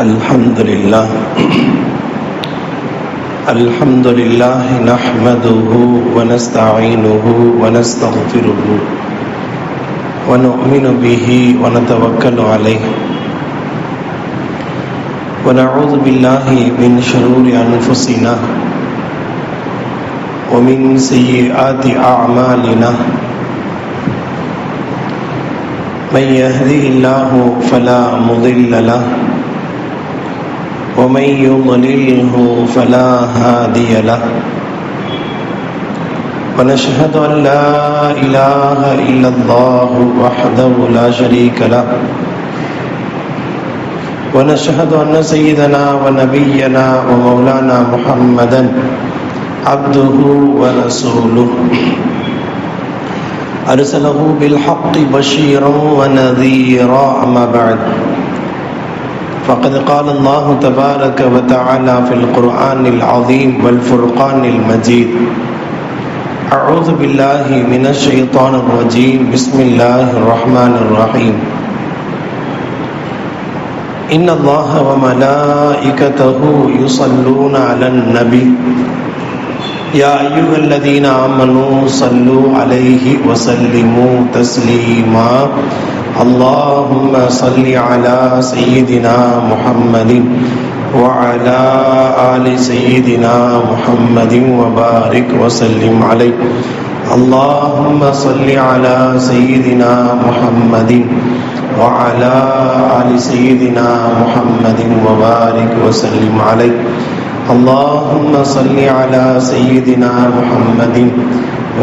الحمد لله نحمده ونستعينه ونستغفره ونؤمن به ونتوكل عليه ونعوذ بالله من شرور أنفسنا ومن سيئات أعمالنا من يهده الله فلا مضل له ومن يضلله فلا هادي له ونشهد أن لا إله إلا الله وحده لا شريك له ونشهد أن سيدنا ونبينا ومولانا محمدا عبده ورسوله أرسله بالحق بشيرا ونذيرا أما بعد فقد قال الله تبارك وتعالى في القرآن العظيم والفرقان المجيد أعوذ بالله من الشيطان الرجيم بسم الله الرحمن الرحيم إن الله وملائكته يصلون على النبي يا أيها الذين آمنوا صلوا عليه وسلموا تسليما اللهم صل على سيدنا محمد وعلى آل سيدنا محمد وبارك وسلم عليه اللهم صل على سيدنا محمد وعلى آل سيدنا محمد وبارك وسلم عليه اللهم صل على سيدنا محمد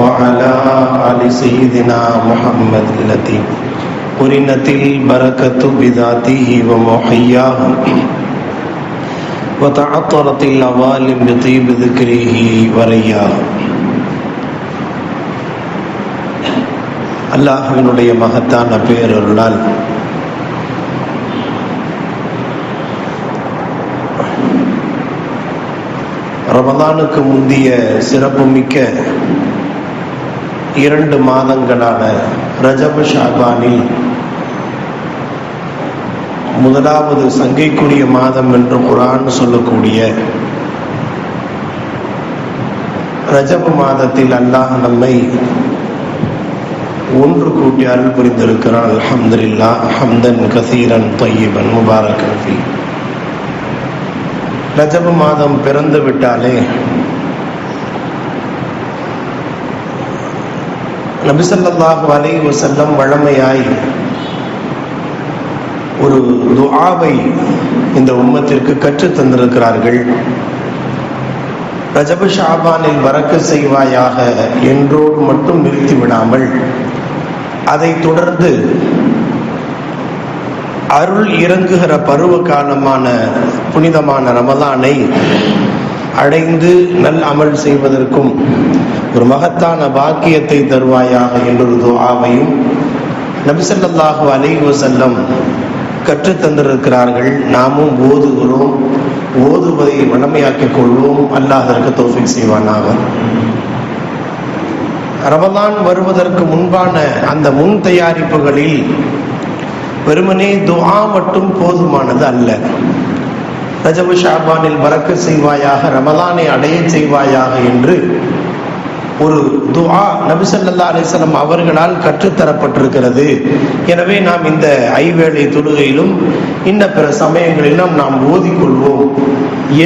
وعلى آل سيدنا محمد التي قرنت البركة بذاته ومحياه وتعطرت العوالم بطيب ذكره ورياه. அல்லாஹ்வினுடைய மகத்தான பேரருளால் ரமதானுக்கு முந்திய சிறப்புமிக்க 2 மாதங்களான ரஜப் ஷாபானில் முதலாவது சங்கைக்குரிய மாதம் என்று குர்ஆன் சொல்லக்கூடிய ரஜப் மாதத்தில் அல்லாஹ் நம்மை ஒன்று கூட்டி அருள் புரிந்திருக்கிறான். அல்ஹம்துலில்லாஹ் ஹம்தன் கஸீரன் தய்யிபன் முபாரக்கன் ஃபீ. ரஜப் மாதம் பிறந்து விட்டாலே நபி ஸல்லல்லாஹு அலைஹி வஸல்லம் வழமையாய் ஒரு துஆவை இந்த உம்மத்திற்கு கற்றுத் தந்திருக்கிறார்கள். ரஜப் ஷாபானில் பரக்கத் செய்வாயாக என்றோடு மட்டும் நிறுத்தி விடாமல் அதை தொடர்ந்து அருள் இறங்குகிற பருவ காலமான புனிதமான ரமலானை அடைந்து நல் அமல் செய்வதற்கும் ஒரு மகத்தான பாக்கியத்தை தருவாயாக என்றொரு துஆவையும் நபி ஸல்லல்லாஹு அலைஹி வஸல்லம் கற்றுத் தந்திருக்கிறார்கள். நாமும் ஓதுகிறோம், ஓதுவதை வளமையாக்கிக் கொள்வோம். அல்லாஹ் அதற்கு தௌஃபீக் செய்வானாக. ரமலான் வருவதற்கு முன்பான அந்த முன் தயாரிப்புகளில் வெறுமனே துஆ மட்டும் போதுமானது அல்ல. ரஜப் ஷாபானில் பரக்கத் செய்வாயாக, ரமலானை அடைய செய்வாயாக என்று ஒரு துஆ நபி ஸல்லல்லாஹு அலைஹி வஸல்லம் அவர்களால் கற்றுத்தரப்பட்டிருக்கிறது. எனவே நாம் இந்த ஐவேளை தொழுகையிலும் இன்ன பிற சமயங்களிலும் நாம் ஓதிக்கொள்வோம்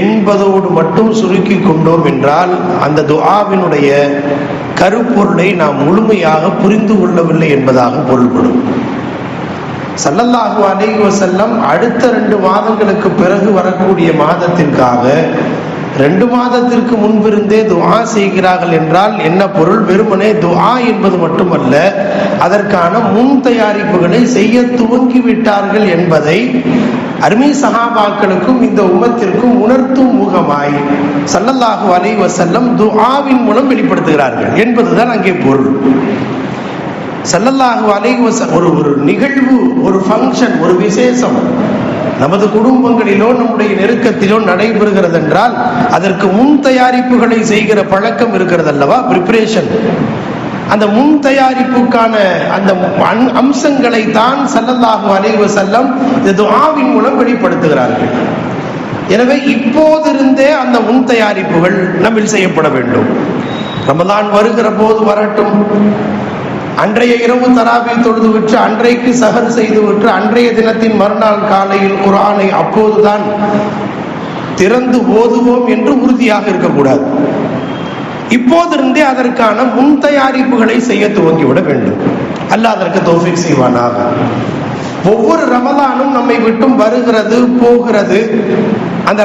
என்பதோடு மட்டும் சுருக்கி கொண்டோம் என்றால் அந்த துஆவினுடைய கருப்பொருளை நாம் முழுமையாக புரிந்து கொள்ளவில்லை என்பதாக பொருள்படும். ஸல்லல்லாஹு அலைஹி வஸல்லம் அடுத்த 2 மாதங்களுக்கு பிறகு வரக்கூடிய மாதத்திற்காக 2 மாதத்திற்கு முன்பிருந்தே துஆ செய்கிறார்கள் என்றால் என்ன பொருள்? வெறுமனே துஆ என்பது மட்டுமல்ல, அதற்கான முன் தயாரிப்புகளை செய்ய துவங்கிவிட்டார்கள் என்பதை அருமை சஹாபாக்களுக்கும் இந்த உம்மத்திற்கும் உணர்த்தும் முகமாய் ஸல்லல்லாஹு அலைஹி வஸல்லம் துஆவின் மூலம் வெளிப்படுத்துகிறார்கள் என்பதுதான் அங்கே பொருள். ஸல்லல்லாஹு அலைஹி வஸல்லம் ஒரு நிகழ்வு, ஒரு ஃபங்க்ஷன், ஒரு விசேஷம் நமது குடும்பங்களிலோ நம்முடைய நெருக்கத்திலோ நடைபெறுகிறது என்றால் அதற்கு முன் தயாரிப்புகளை செய்கிற பழக்கம் இருக்கிறது அல்லவா, பிரிப்பரேஷன். அந்த முன் தயாரிப்புக்கான அந்த அம்சங்களை தான் ஸல்லல்லாஹு அலைஹி வஸல்லம் இந்த துஆவின் மூலம் வெளிப்படுத்துகிறார்கள். எனவே இப்போதிருந்தே அந்த முன் தயாரிப்புகள் நம்மில் செய்யப்பட வேண்டும். ரமலான் வருகிற போது வரட்டும், அன்றைய இரவு தராபி தொழுது விட்டு அன்றைக்கு சஹர் செய்து விட்டு அன்றைய தினத்தின் மறுநாள் காலையில் குர்ஆனை அப்போதுதான் திறந்து ஓதுவோம் என்று உறுதியாக இருக்கக்கூடாது. இப்போதிருந்தே அதற்கான முன் தயாரிப்புகளை செய்ய துவங்கிவிட வேண்டும். அல்லாஹ் அதற்கு தௌஃபீக் செய்வானாக. ஒவ்வொரு ரமலானும் நம்மை விட்டும் வருகிறது போகிறது. அந்த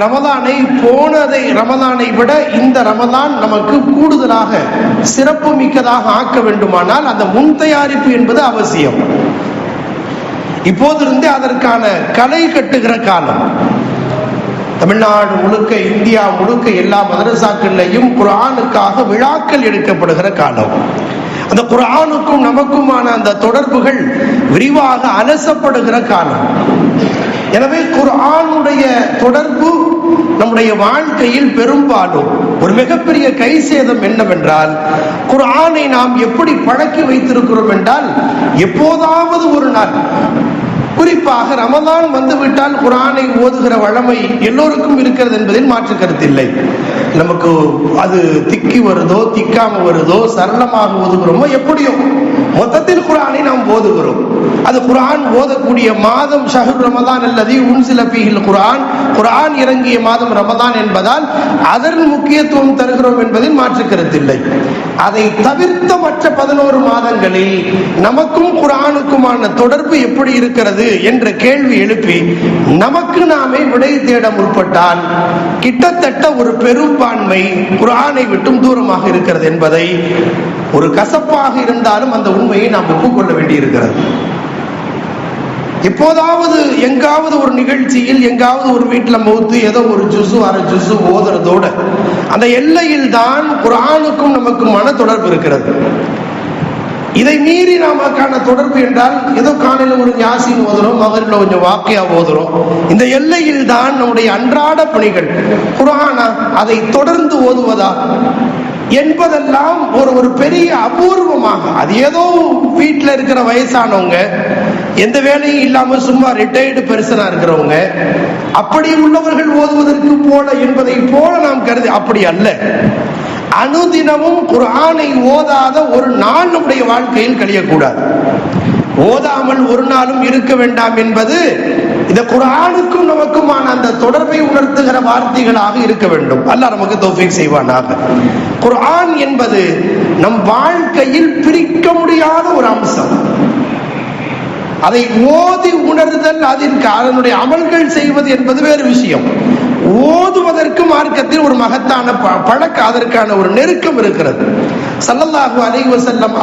ரமலானை விட இந்த ரமலான் நமக்கு கூடுதலாக சிறப்பு மிக்கதாக ஆக்க வேண்டுமானால் அந்த முன் தயாரிப்பு என்பது அவசியம். இப்போதிருந்தே அதற்கான கலை கட்டுகிற காலம். தமிழ்நாடு முழுக்க, இந்தியா முழுக்க எல்லா மதரசாக்கள்லையும் குர்ஆனுக்காக விழாக்கள் எடுக்கப்படுகிற காலம். அந்த குர்ஆனுக்கும் நமக்குமான அந்த தொடர்புகள் விரிவாக அலசப்படுகிற காலம். எனவே குர்ஆனுடைய தொடர்பு நம்முடைய வாழ்க்கையில் பெரும்பாலும் ஒரு மிகப்பெரிய கை சேதம் என்னவென்றால், குர்ஆனை நாம் எப்படி பழக்கி வைத்திருக்கிறோம் என்றால், எப்போதாவது ஒரு நாள், குறிப்பாக ரமலான் வந்துவிட்டால் குர்ஆனை ஓதுகிற வழமை எல்லோருக்கும் இருக்கிறது என்பதில் மாற்று கருத்தில்லை. நமக்கு அது திக்கி வருதோ திக்காம வருதோ சரளமாக ஓதுகிறோமோ எப்படியோ மொத்தத்தில் குர்ஆனை நாம் ஓதுகிறோம். அது குர்ஆன் ஓதக்கூடிய மாதம் ஷஹ்ர் ரமலான் அல்லது உன்சில ஃபீஹில் குர்ஆன், குர்ஆன் இறங்கிய மாதம் ரமலான் என்பதால் அதற்கு முக்கியத்துவம் தருகிறோம் என்பதில் மாற்று கருத்தில்லை. அதை தவிர்த்த மற்ற 11 மாதங்களில் நமக்கும் குர்ஆனுக்குமான தொடர்பு எப்படி இருக்கிறது என்ற கேள்வி எழுப்பி நமக்கு நாமே விடை தேட முற்பட்டால் கிட்டத்தட்ட ஒரு பெரும்பான்மை குர்ஆனை விட்டும் தூரமாக இருக்கிறது என்பதை, ஒரு கசப்பாக இருந்தாலும் அந்த உண்மையை நாம் ஒப்புக்கொள்ள வேண்டியிருக்கிறது. எப்போதாவது எங்காவது ஒரு நிகழ்ச்சியில், எங்காவது ஒரு வீட்டில் மௌத்து, ஏதோ ஒரு ஜுசு அரை ஜுசு ஓதுறதோட அந்த எல்லையில் தான் குர்ஆனுக்கும் நமக்குமான தொடர்பு இருக்கிறது. இதை மீறி நமக்கான தொடர்பு என்றால் ஏதோ காலையில ஒரு யாசீன் ஓதுறோம், மகரில கொஞ்சம் வாக்கியா ஓதுறோம். இந்த எல்லையில் தான் நம்முடைய அன்றாட பணிகள். குர்ஆனா அதை தொடர்ந்து ஓதுவதா என்பதெல்லாம் ஒரு பெரிய அபூர்வமாக, அது ஏதோ வீட்டில் இருக்கிற வயசானவங்க, எந்த வேலையும் இல்லாம சும்மா ரிட்டையர்டு பெர்சனா இருக்கிறவங்க, அப்படி உள்ளவர்கள் ஓதுவதற்கு போல என்பதை போல நாம் கருதி, அப்படி அல்ல. அனுதினமும் குர்ஆனை ஓதாத ஒரு நாள் நம்முடைய வாழ்க்கையில் கழியக்கூடாது. ஓதாமல் ஒரு நாளும் இருக்க வேண்டாம் என்பது இந்த குர்ஆனுக்கும் நமக்குமான அந்த தொடர்பை உணர்த்துகிற வார்த்தைகளாக இருக்க வேண்டும். அல்லாஹ் நமக்கு தௌஃபீக் செய்வானாக. குர்ஆன் என்பது நம் வாழ்க்கையில் பிரிக்க முடியாத ஒரு அம்சம். அதை ஓதி உணர்தல், அதனுடைய அமல்கள் செய்வது என்பது வேறு விஷயம். ஓதுவதற்கு மார்க்கத்தில் ஒரு மகத்தான பழக்கம், அதற்கான ஒரு நெருக்கம் இருக்கிறது. ஸல்லல்லாஹு அலைஹி வஸல்லம்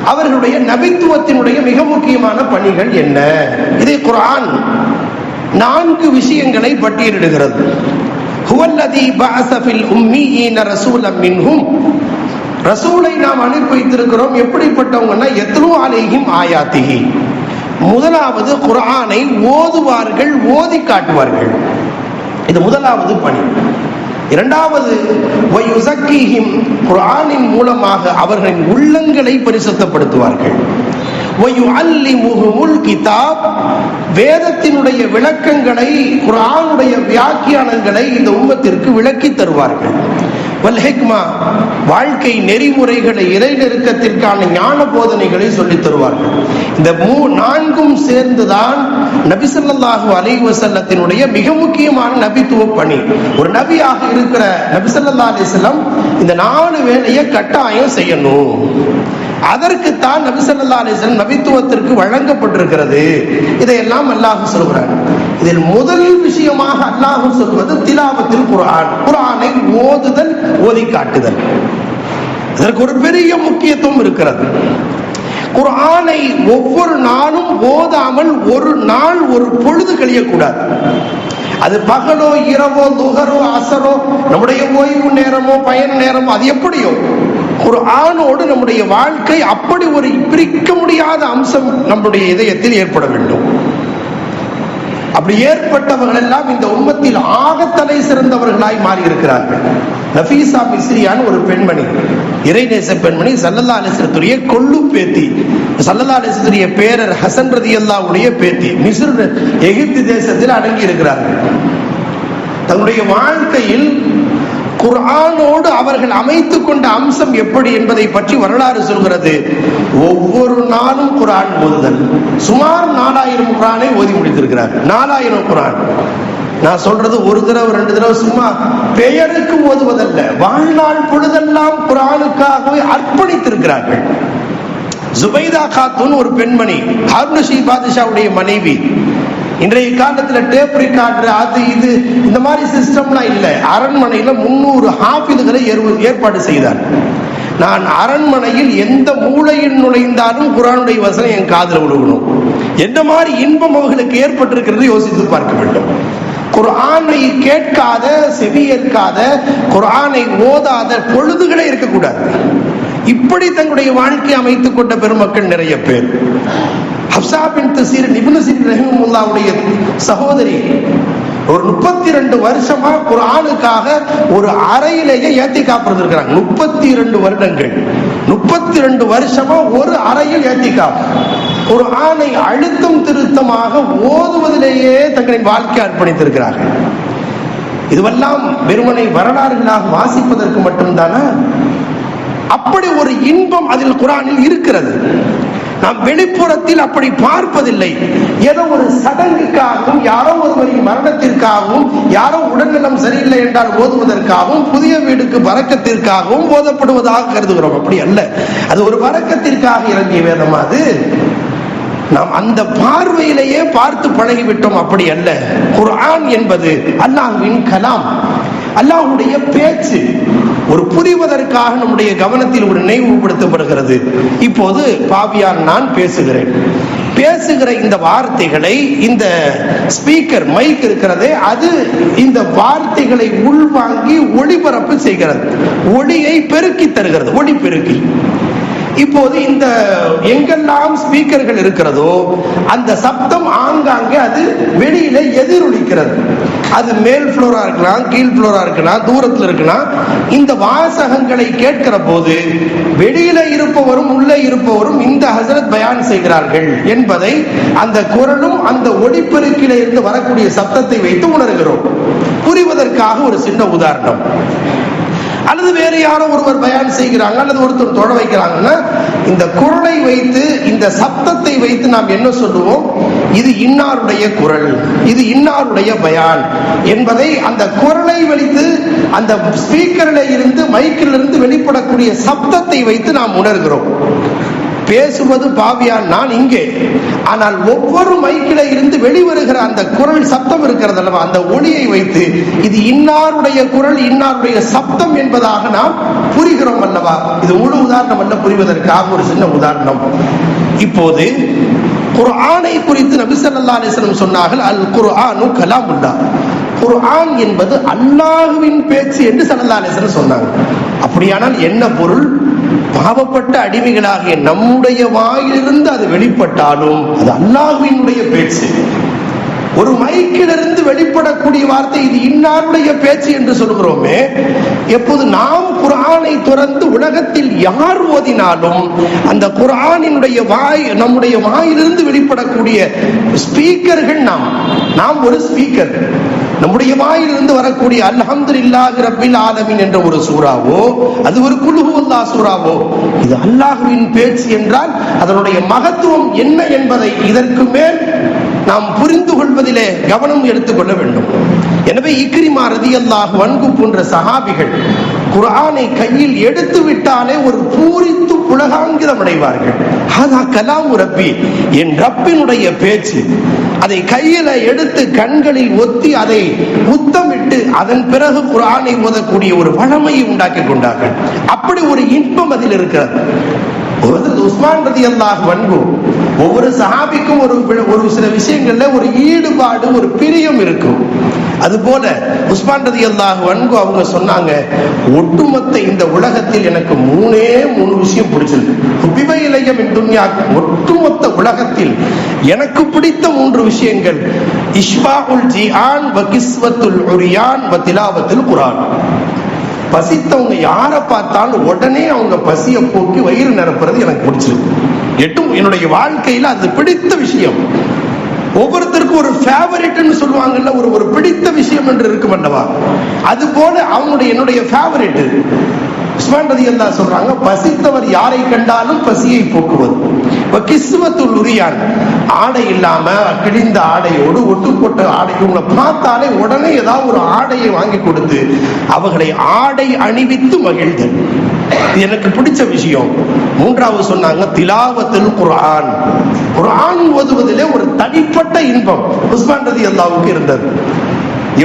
அவர்களுடைய நபித்துவத்தினுடைய மிக முக்கியமான பணிகள் என்ன? இதை குர்ஆன் 4 விஷயங்களை பட்டியலிடுகிறது. ஹுவல்லதீ பஅஸ ஃபில் உம்மீயீன ரசூலம் மின்ஹும், ரசூலை நாம் அனுப்பி வைத்திருக்கிறோம். எப்படிப்பட்டவங்கன்னா யத்லூ அலைஹிம் ஆயாத்திஹி, முதலாவது குர்ஆனை ஓதுவார்கள், ஓதி காட்டுவார்கள். இது முதலாவது பணி. இரண்டாவது வயுஸக்கீஹிம், குர்ஆனின் மூலமாக அவர்களின் உள்ளங்களை பரிசுத்தப்படுத்துவார்கள். வயுஅல்லிமுஹுமுல் கிதாப், வேதத்தினுடைய விளக்கங்களை, குர்ஆனுடைய வியாக்கியானங்களை இந்த உம்மத்திற்கு விளக்கி தருவார்கள். வல் ஹிக்மா, வாழ்க்கை நெறிமுறைகளை, இறை நெருக்கத்திற்கான ஞான போதனைகளை சொல்லித் தருவார்கள். இந்த 4ம் சேர்ந்துதான் நபி ஸல்லல்லாஹு அலைஹி வஸல்லத்தினுடைய மிக முக்கியமான நபித்துவ பணி. ஒரு நபியாக இருக்கிற நபி ஸல்லல்லாஹு அலைஹி வஸல்லம் இந்த 4 வேலையை கட்டாயம் செய்யணும். அதற்குத்தான் நபி ஸல்லல்லாஹு அலைஹி வஸல்லம் நபித்துவத்திற்கு வழங்கப்பட்டிருக்கிறது. இதையெல்லாம் அல்லாஹ் சொல்கிறார். இதில் முதல் விஷயமாக அல்லாஹ் சொல்வது திலாவத்தில் குர்ஆன், குர்ஆனை ஓதுதல், ஓதி காட்டுதல். இதற்கு ஒரு பெரிய முக்கியத்துவம் இருக்கிறது. குர்ஆனை ஒவ்வொரு நாளும் ஓதாமல் ஒரு நாள், ஒரு பொழுது கழியக்கூடாது. அது பகலோ இரவோ துஹரோ அசரோ, நம்முடைய ஓய்வு நேரமோ பயண நேரமோ, அது எப்படியோ குர்ஆனோடு நம்முடைய வாழ்க்கை அப்படி ஒரு பிரிக்க முடியாத அம்சம் நம்முடைய இதயத்தில் ஏற்பட வேண்டும். அப்படி ஏற்பட்டவர்கள் எல்லாம் இந்த உம்மத்தில் ஆகத்தலை சிறந்தவர்களாய் மாறி இருக்கிறார்கள். நஃபீசா மிஸ்ரியான ஒரு பெண்மணி, இறைநேச பெண்மணி, ஸல்லல்லாஹு அலைஹி வஸல்லத்துடைய கொள்ளு பேத்தி, ஸல்லல்லாஹு அலைஹி வஸல்லத்துடைய பேரர் ஹசன் ரலியல்லாஹுடைய பேத்தி, மிஸ்ர் எகிப்து தேசத்தில் அடங்கி இருக்கிறார்கள். தன்னுடைய வாழ்க்கையில் குர்ஆனோடு அவர்கள் அமைத்துக் கொண்ட அம்சம் எப்படி என்பதை பற்றி வரலாறு சொல்கிறது. ஒவ்வொரு நாளும் குர்ஆன் ஓதுதல். சுமார் 4000 குர்ஆனை ஓதி முடித்திருக்கிறார். 4000 குர்ஆன். நான் சொல்றது ஒரு தடவை 2 தடவை சும்மா பெயருக்கு ஓதுவதல்ல, வாழ்நாள் பொழுதெல்லாம் குர்ஆனுக்காகவே அர்ப்பணித்திருக்கிறார்கள். ஜுபைதா காத்தூன் ஒரு பெண்மணி, ஹாரூன் ரஷீத் பாதுஷாவுடைய மனைவி. இன்றைய காலத்தில் டேப் ரெக்கார்டர் அது இது இந்த மாதிரி சிஸ்டம்லாம் இல்லை. அரண்மனையில் 300 ஹாஃபிதுகளை ஏற்பாடு செய்தார். நான் அரண்மனையில் எந்த மூலையில் நுழைந்தாலும் குர்ஆனுடைய வசனம் என் காதில் விழுகணும். என்ன மாதிரி இன்பம் அவர்களுக்கு ஏற்பட்டிருக்கிறது யோசித்து பார்க்க வேண்டும். குர்ஆனை கேட்காத, செவியேற்காத, குர்ஆனை ஓதாத பொழுதுகளே இருக்கக்கூடாது. இப்படி தங்களுடைய வாழ்க்கை அமைத்துக் கொண்ட பெருமக்கள் நிறைய பேர். ஹப்ஸா பின்த் சீரின் இப்னு சீரின் ரஹிமஹுல்லாஹ்வுடைய சகோதரி ஒரு 32 வருஷமா குர்ஆனுக்காக ஒரு அறையிலேயே ஏத்திகாப் இருந்திருக்கிறாங்க. 32 வருடங்கள், 32 வருஷமா ஒரு அறையில் ஏத்திகாப். குர்ஆனை அழுத்தம் திருத்தமாக ஓதுவதிலேயே தங்களின் வாழ்க்கை அர்ப்பணித்திருக்கிறார்கள். இதுவெல்லாம் வெறுமனை வரலாறுகளாக வாசிப்பதற்கு மட்டும்தானா? அப்படி ஒரு இன்பம் அதில் குர்ஆனில் இருக்கிறது. நாம் வெளிப்புறத்தில் அப்படி பார்ப்பதில்லை. ஏதோ ஒரு சடங்குக்காகவும், யாரோ ஒருவரின் மரணத்திற்காகவும், யாரோ உடல்நலம் சரியில்லை என்றால் ஓதுவதற்காகவும், புதிய வீடுக்கு பரக்கத்திற்காகவும் ஓதப்படுவதாக கருதுகிறோம். அப்படி அல்ல. அது ஒரு பரக்கத்திற்காக இறங்கிய வேதம். அது நாம் அந்த பார்வையிலேயே பார்த்து பழகிவிட்டோம். அப்படி அல்ல. குர்ஆன் என்பது அல்லாஹ்வின் கலாம், அல்லாஹ்வுடைய பேச்சு. ஒரு புரிவதற்காக நம்முடைய கவனத்தில் ஒரு நினைவுபடுத்தப்படுகிறது. இப்போது பாவியான் நான் பேசுகிற இந்த வார்த்தைகளை, இந்த ஸ்பீக்கர் மைக் இருக்கிறதே, அது இந்த வார்த்தைகளை உள்வாங்கி ஒளிபரப்பு செய்கிறது, ஒளியை பெருக்கி தருகிறது, ஒளி பெருக்கி. இப்போது இந்த எங்கெல்லாம் ஸ்பீக்கர்கள் இருக்கிறதோ அந்த சப்தம் ஆங்காங்கே அது வெளியில எதிரொலிக்கிறது. அது மேல் ஃப்ளோரா இருக்கலாம், கீழ் ஃப்ளோரா இருக்கலாம், தூரத்தில் இருக்கலாம். இந்த வாசகங்களை கேட்கிற போது வெளியில இருப்பவரும் உள்ளே இருப்பவரும் இந்த ஹஸரத் பயான் செய்கிறார்கள் என்பதை அந்த குரலும் அந்த ஒளிப்பெருக்கில இருந்து வரக்கூடிய சப்தத்தை வைத்து உணர்கிறோம். புரிவதற்காக ஒரு சின்ன உதாரணம். அல்லது வேறு யாரோ ஒருவர் பயான் செய்கிறாங்க, அல்லது ஒருத்தர் தொட வைக்கிறாங்கன்னா இந்த குரலை வைத்து, இந்த சப்தத்தை வைத்து நாம் என்ன சொல்லுவோம்? இது இன்னாருடைய குரல், இது இன்னாருடைய பயான் என்பதை அந்த குரலை வைத்து, அந்த ஸ்பீக்கரில் இருந்து, மைக்கில் இருந்து வெளிப்படக்கூடிய சப்தத்தை வைத்து நாம் உணர்கிறோம். பேசுவது பாவியான் நான் இங்கே, ஆனால் ஒவ்வொரு மைக்கில இருந்து வெளிவருகிற அந்த குரல் சப்தம் இருக்கிறது அல்லவா, அந்த ஒளியை வைத்து இது இன்னாருடைய குரல், இன்னாருடைய சப்தம் என்பதாக நாம் புரிகிறோம் அல்லவா. இது முழு உதாரணம் அல்ல, புரிவதற்காக ஒரு சின்ன உதாரணம். இப்போது குர்ஆனை குறித்து நபி ஸல்லல்லாஹு அலைஹி வஸல்லம் சொன்னார்கள், அல் குர்ஆனு கலாமுல்லாஹ், குர்ஆன் என்பது அல்லாஹ்வின் பேச்சு என்று ஸல்லல்லாஹு அலைஹி வஸல்லம் சொன்னாங்க. அப்படியானால் என்ன பொருள்? பாவப்பட்ட அடிமைகளாகிய நம்முடைய வாயிலிருந்து அது வெளிப்பட்டாலும் அது அல்லாஹ்வினுடைய பேச்சு. ஒரு மைக்கிலிருந்து வெளிப்படக்கூடிய வார்த்தை இது இன்னாருடைய பேச்சு என்று சொல்கிறோமே, எப்போது நாம் குர்ஆனை துறந்து உலகத்தில் யார் ஓதினாலும் அந்த குர்ஆனினுடைய வாய், நம்முடைய வாயிலிருந்து வெளிப்படக்கூடிய ஸ்பீக்கர்கள் நாம் ஒரு ஸ்பீக்கர். நம்முடைய வாயிலிருந்து வரக்கூடிய அல்ஹம்துலில்லாஹி ரப்பில் ஆலமீன் என்ற ஒரு சூறாவோ, அது ஒரு குல் ஹுவல்லாஹ் சூறாவோ, இது அல்லாஹ்வின் பேச்சு என்றால் அதனுடைய மகத்துவம் என்ன என்பதை இதற்கு மேல் நாம் புரிந்து கொள்வதிலே கவனம் எடுத்துக்கொள்ள வேண்டும். எனவே இக்ரிமா ரலியல்லாஹு அன்ஹு போன்ற சஹாபிகள் குர்ஆனை கையில் எடுத்து விட்டாலே ஒரு பூரித்து புலகாங்கிதம் அடைவார்கள். ஹதா கலாம் ரப்பி, என் ரப்பினுடைய பேச்சு. அதை கையில எடுத்து கண்களில் ஒத்தி அதை முத்தமிட்டு அதன் பிறகு குர்ஆனை ஓதக்கூடிய ஒரு வழமையை உண்டாக்கி கொண்டார்கள். அப்படி ஒரு இன்பம் அதில் இருக்கிறது. உஸ்மான் ரலியல்லாஹு அன்ஹு, ஒவ்வொரு சஹாபிக்கும் ஒரு சில விஷயங்கள்ல ஒரு ஈடுபாடு, ஒரு பிரியம் இருக்கும். அதுபோல உஸ்மான் ரலியல்லாஹு அன்ஹு அவங்க சொன்னாங்க, ஒட்டுமொத்த இந்த உலகத்தில் எனக்கு மூணு விஷயம் பிடிச்சிருக்கு. ஒட்டுமொத்த உலகத்தில் எனக்கு பிடித்த 3 விஷயங்கள்: இஷ்பாஉல் ஜிஆன் வ கிஸ்வத்துல் உரியான் வ திலாவத்துல் குர்ஆன். பசித்தவங்க யாரை பார்த்தாலும் உடனே அவங்க பசியை போக்கி வயிறு நிரப்புறது எனக்கு பிடிச்சிருக்கு. என்னுடைய வாழ்க்கையில அது பிடித்த விஷயம். ஒவ்வொருத்தருக்கும் ஒரு ஃபேவரட்னு சொல்லுவாங்கல்ல, ஒரு பிடித்த விஷயம் என்று இருக்கும் அல்லவா, அது போல என்னுடைய ஃபேவரட் உஸ்மான் ரலியல்லாஹு சொல்றாங்க, பசித்தவர் யாரை கண்டாலும் பசியை போக்குவது. கிஸ்வத்துல் உரியான், ஆடை இல்லாம கிழிந்த ஆடையோடு ஒட்டுப்போட்ட ஆடைகளை பார்த்தாலே உடனே ஏதாவது ஒரு ஆடையை வாங்கி கொடுத்து அவர்களை ஆடை அணிவித்து மகிழ்தல், எனக்கு பிடிச்ச விஷயம். 3வது சொன்னாங்க, திலாவத்துல் குர்ஆன். குர்ஆன் ஓதுவதிலே ஒரு தனிப்பட்ட இன்பம் உஸ்மான் ரலியல்லாஹுவுக்கு இருந்தது.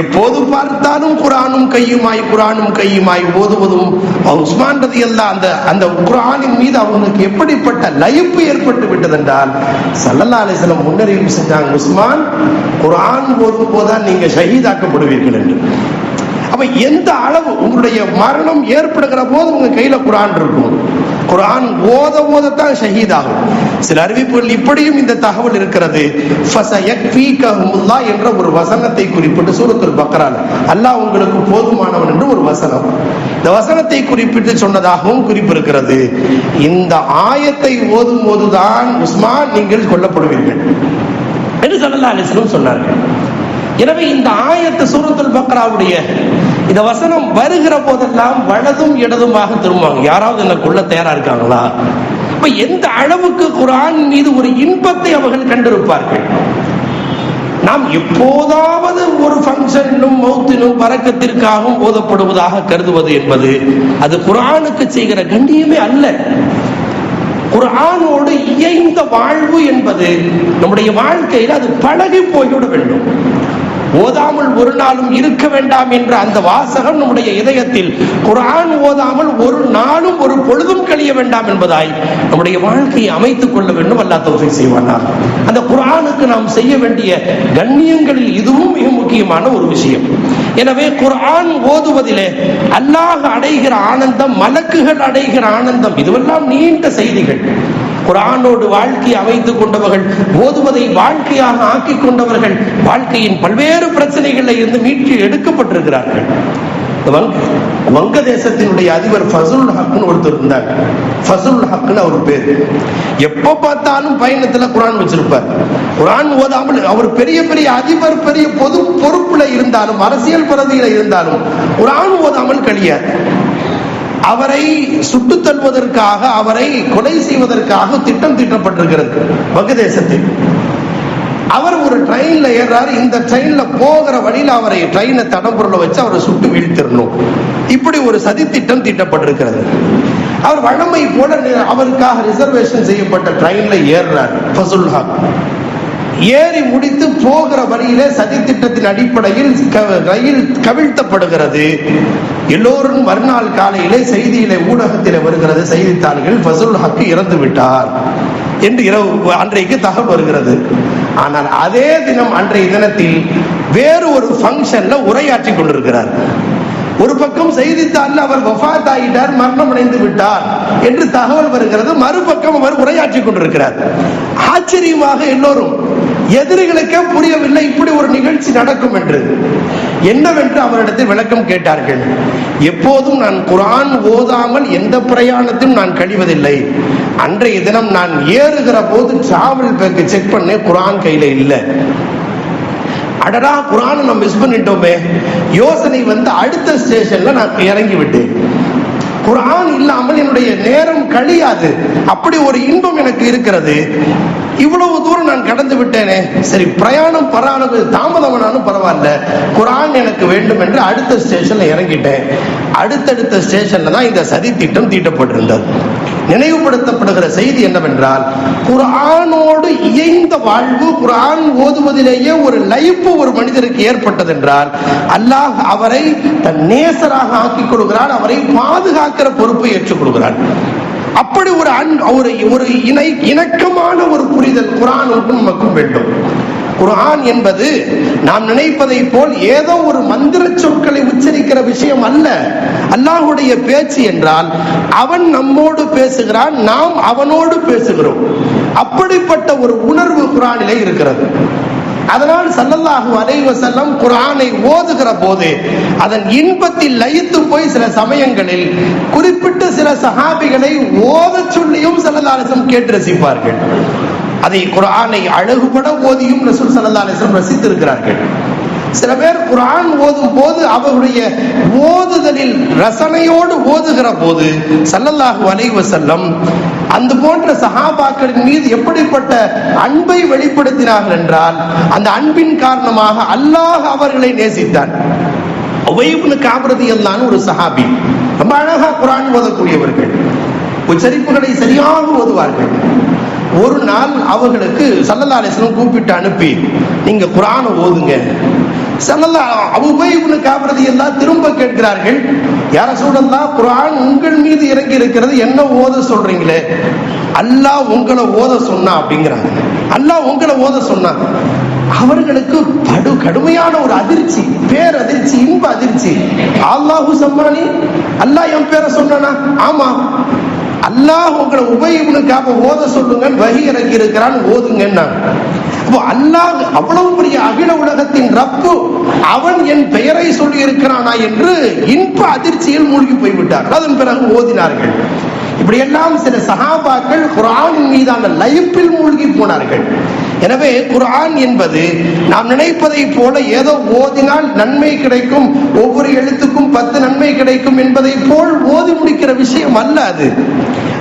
எப்போது பார்த்தாலும் குர்ஆனும் கையுமாய் ஓதுவதும் உஸ்மான் ரலியல்லாஹு அந்த குர்ஆனின் மீது அவங்களுக்கு எப்படிப்பட்ட லயிப்பு ஏற்பட்டு விட்டது என்றால், ஸல்லல்லாஹு அலைஹி வஸல்லம் முன்னறிவிப்பு செஞ்சாங்க, உஸ்மான் குர்ஆன் ஓதும் போதுதான் நீங்க ஷஹீதாக்கப்படுவீர்கள் என்று. அப்ப எந்த அளவு உங்களுடைய மரணம் ஏற்படுகிற போது உங்க கையில குர்ஆன் இருக்கும், குர்ஆன் ஓதத்தான் ஷஹீதாகும். சில அறிவிப்புகள் இப்படியும் இந்த தகவல் இருக்கிறது. ஃபஸயக்ஃபீகஹுமுல்லாஹ் என்ற ஒரு வசனத்தை குறிப்பிட்டு சூரத்துல் பக்ரால அல்லாஹ் உங்களுக்கு போதுமானவன் என்று ஒரு வசனம், இந்த வசனத்தை குறிப்பிட்டு சொன்னதாகவும் குறிப்பு இருக்கிறது. இந்த ஆயத்தை ஓதும் போதுதான் உஸ்மான் நீங்கள் கொல்லப்படுவீர்கள் என்று ஸல்லல்லாஹு அலைஹி வஸல்லம் சொன்னார்கள். எனவே இந்த ஆயத்து சூரத்துல் பக்ராவுடைய இந்த வசனம் வருகிற போதெல்லாம் வலதும் இடதுமாக திரும்புவாங்க. யாராவது என்ன கொள்ள தயாரா இருக்காங்களா? அப்ப எந்த அளவுக்கு குர்ஆன் மீது ஒரு இன்பத்தை அவர்கள் கண்டிருப்பார்கள். நாம் எப்போதாவது ஒரு ஃபங்க்ஷனும் மௌத்தினும் பரக்கத்திற்காகவும் ஓதப்படுவதாக கருதுவது என்பது அது குர்ஆனுக்கு செய்கிற கண்ணியமே அல்ல. குர்ஆனோடு இயைந்த வாழ்வு என்பது நம்முடைய வாழ்க்கையில் அது பழகி போய்விட வேண்டும். ஓதாமல் ஒரு நாளும் இருக்க வேண்டாம் என்ற அந்த வாசகம் நம்முடைய இதயத்தில், குர்ஆன் ஓதாமல் ஒரு நாளும் ஒரு பொழுதும் கழிய வேண்டாம் என்பதாய் நம்முடைய வாழ்க்கையை அமைத்துக் கொள்ள வேண்டும். அல்லாஹ் தௌஃபீக் செய்வானாக. அந்த குர்ஆனுக்கு நாம் செய்ய வேண்டிய கண்ணியங்களில் இதுவும் மிக முக்கியமான ஒரு விஷயம். எனவே குர்ஆன் ஓதுவதிலே அல்லாஹ் அடைகிற ஆனந்தம், மலக்குகள் அடைகிற ஆனந்தம், இதுவெல்லாம் நீண்ட செய்திகள். குர்ஆனோடு வாழ்க்கையை அமைத்துக் கொண்டவர்கள், ஓதுவதை வாழ்க்கையாக ஆக்கிக் கொண்டவர்கள் வாழ்க்கையின் பல்வேறு பிரச்சனைகளில் இருந்து மீட்டு எடுக்கப்பட்டிருக்கிறார்கள். வங்க தேசத்தினுடைய அதிபர் ஃபஸுல் ஹக்னு ஒருத்தர் இருந்தார். ஃபஸுல் ஹக்னு அவர் பேர். எப்ப பார்த்தாலும் பயணத்துல குர்ஆன் வச்சிருப்பார். குர்ஆன் ஓதாமல் அவர் பெரிய பெரிய அதிபர், பெரிய பொது பொறுப்புல இருந்தாலும், அரசியல் பதவியில இருந்தாலும் குர்ஆன் ஓதாமல் கழியார். அவரை சுட்டு தள்ளுவதற்காக, அவரை கொலை செய்வதற்காக திட்டம் தீட்டப்பட்டிருக்கிறது வங்கதேசத்தில். அவர் ஒரு ட்ரெயின்ல ஏறாரு. இந்த ட்ரெயின்ல போகிற வழியில அவரை ட்ரெயினை தடம்பொருளை வச்சு அவரை சுட்டு வீழ்த்திடணும், இப்படி ஒரு சதி திட்டம் தீட்டப்பட்டிருக்கிறது. அவர் வழமை போல அவருக்காக ரிசர்வேஷன் செய்யப்பட்ட ட்ரெயின்ல ஏறுறார். ஃபஸுல் ஹக் ஏறி முடித்து போகிற வழியில சதி திட்டத்தின் அடிப்படையில் ரயில் கவிழ்த்தப்படுகிறது. எல்லோரும் மறுநாள் காலையிலே செய்தியிலே ஊடகத்திலே வருகிறது, செய்தித்தாள்கள் ஃபஸுல் ஹக் இறந்து விட்டார் என்று அன்றைக்கு தகவல் வருகிறது. ஆனால் அதே தினம் அன்றைய தினத்தில் வேறு ஒரு ஃபங்க்ஷன்ல உரையாற்றி கொண்டிருக்கிறார். ஒரு பக்கம் செய்தித்தாள் அவர் வஃபாத் ஆகிட்டார், மரணம் அடைந்து விட்டார் என்று தகவல் வருகிறது. மறுபக்கம் அவர் உரையாற்றி கொண்டிருக்கிறார். ஆச்சரியமாக எல்லோரும், எதிரிகளுக்கே புரியவில்லை இப்படி ஒரு நிகழ்ச்சி நடக்கும் என்று. என்னவென்று அவரிடத்தில் விளக்கம் கேட்டார்கள். எப்போதும் நான் குர்ஆன் ஓதாமல் எந்த பிரயாணத்தையும் நான் கழிவதில்லை. அன்றைய தினம் நான் ஏறுகிற போது டிராவல் பேக் செக் பண்ண குர்ஆன் கையில இல்லை. அடடா, குர்ஆனை நம்ம மிஸ் பண்ணிட்டோமே. யோசனை வந்து அடுத்த ஸ்டேஷன்ல நான் இறங்கி விட்டேன். குர்ஆன் இல்லாமல் என்னுடைய நேரம் கழியாது, அப்படி ஒரு இன்பம் எனக்கு இருக்கிறது. இவ்வளவு தூரம் நான் கடந்து விட்டேனே, சரி பிரயாணம் தாமதமானாலும் பரவாயில்ல, குர்ஆன் எனக்கு வேண்டும் என்று அடுத்த ஸ்டேஷன்ல இறங்கிட்டேன். அடுத்தடுத்த ஸ்டேஷன்ல தான் இந்த சதி திட்டம் தீட்டப்பட்டிருந்தது. நினைவுபடுத்தப்படுகிற செய்தி என்னவென்றால், குர்ஆனோடு இயைந்த வாழ்வு, குர்ஆன் ஓதுவதிலேயே ஒரு லயிப்பு ஒரு மனிதருக்கு ஏற்பட்டது என்றால் அல்லாஹ் அவரை தன் நேசராக ஆக்கிக் கொள்கிறான், அவரை பாதுகாக்கிற பொறுப்பை ஏற்றுக் கொள்கிறான். அப்படி ஒரு இணக்கமான ஒரு புரிதல் குர்ஆனுக்கும் நமக்கும் வேண்டும். குர்ஆன் என்பது நாம் நினைப்பதை போல் ஏதோ ஒரு மந்திர சொற்களை உச்சரிக்கிற விஷயம் அல்ல. அல்லாஹ்வுடைய பேச்சு என்றால் அவன் நம்மோடு பேசுகிறான், நாம் அவனோடு பேசுகிறோம். அப்படிப்பட்ட ஒரு உணர்வு குர்ஆனிலே இருக்கிறது. அதனால் ஸல்லல்லாஹு அலைஹி வஸல்லம் குர்ஆனை ஓதுகிற போது அதன் இன்பத்தில் லயித்து போய் சில சமயங்களில் குறிப்பிட்ட சில சஹாபிகளை ஓதச் சொல்லியும் ஸல்லல்லாஹு அலைஹி வஸல்லம் கேட்டு ரசிப்பார்கள். அதை குர்ஆனை அழகுபட ஓதியும் ரசூல் ஸல்லல்லாஹு அலைஹி வஸல்லம் ரசித்திருக்கிறார்கள். சில பேர் குர்ஆன் ஓதும் போது அவருடைய ஓதுதலில் ரசனையோடு ஓதுகிற போது ஸல்லல்லாஹு அலைஹி வஸல்லம் அந்த போன்ற சஹாபாக்களின் மீது எப்படிப்பட்ட அன்பை வெளிப்படுத்தினார்கள் என்றால் அந்த அன்பின் காரணமாக அல்லாஹ் அவர்களை நேசித்தான். உபை இப்னு கஅப் ரலியல்லாஹு அன்ஹு ஒரு சஹாபி, ரொம்ப அழகா குர்ஆன் ஓதக்கூடியவர்கள், உச்சரிப்புகளை சரியாக ஓதுவார்கள். ஒரு நாள் அவர்களுக்கு ஸல்லல்லாஹு அலைஹி வஸல்லம் கூப்பிட்டு அனுப்பி நீங்க குர்ஆனை ஓதுங்க. உபை இப்னு கஅப் ரலியல்லாஹு திரும்ப கேட்கிறார்கள், யா ரசூலல்லாஹ், குர்ஆன் உங்கள் மீது இறங்கி இருக்கிறது, என்ன ஓத சொல்றீங்களே? அல்லாஹ் உங்களை ஓத சொன்னா அப்படிங்கிறாங்க. அல்லாஹ் உங்களை ஓத சொன்னா. அவர்களுக்கு கடுமையான ஒரு அதிர்ச்சி, பேரதிர்ச்சி, இன்ப அதிர்ச்சி. அல்லாஹு சம்மானி, அல்லாஹ் என் பேரை சொன்னானா? ஆமா, அல்லாஹ் உங்களை உபை இப்னு கஅப் ஓத சொல்லுங்க, வஹி இறக்கி இருக்கிறான், ஓதுங்கன்னா. அப்போ அல்லாஹ் அவ்வளவு பெரிய அகில உலகத்தின் ரப்பு, அவன் என் பெயரை சொல்லி இருக்கிறானா என்று இன்ப அதிர்ச்சியில் மூழ்கி போய்விட்டார். அதன் பிறகு ஓதினார்கள். இப்படியெல்லாம் சில சஹாபாக்கள் குர்ஆனின் மீதான லயிப்பில் மூழ்கி போனார்கள். எனவே குர்ஆன் என்பது நாம் நினைப்பதை போல ஏதோ ஓதினால் நன்மை கிடைக்கும், ஒவ்வொரு எழுத்துக்கும் 10 நன்மை கிடைக்கும் என்பதை போல் ஓதி முடிக்கிற விஷயம் அல்ல அது.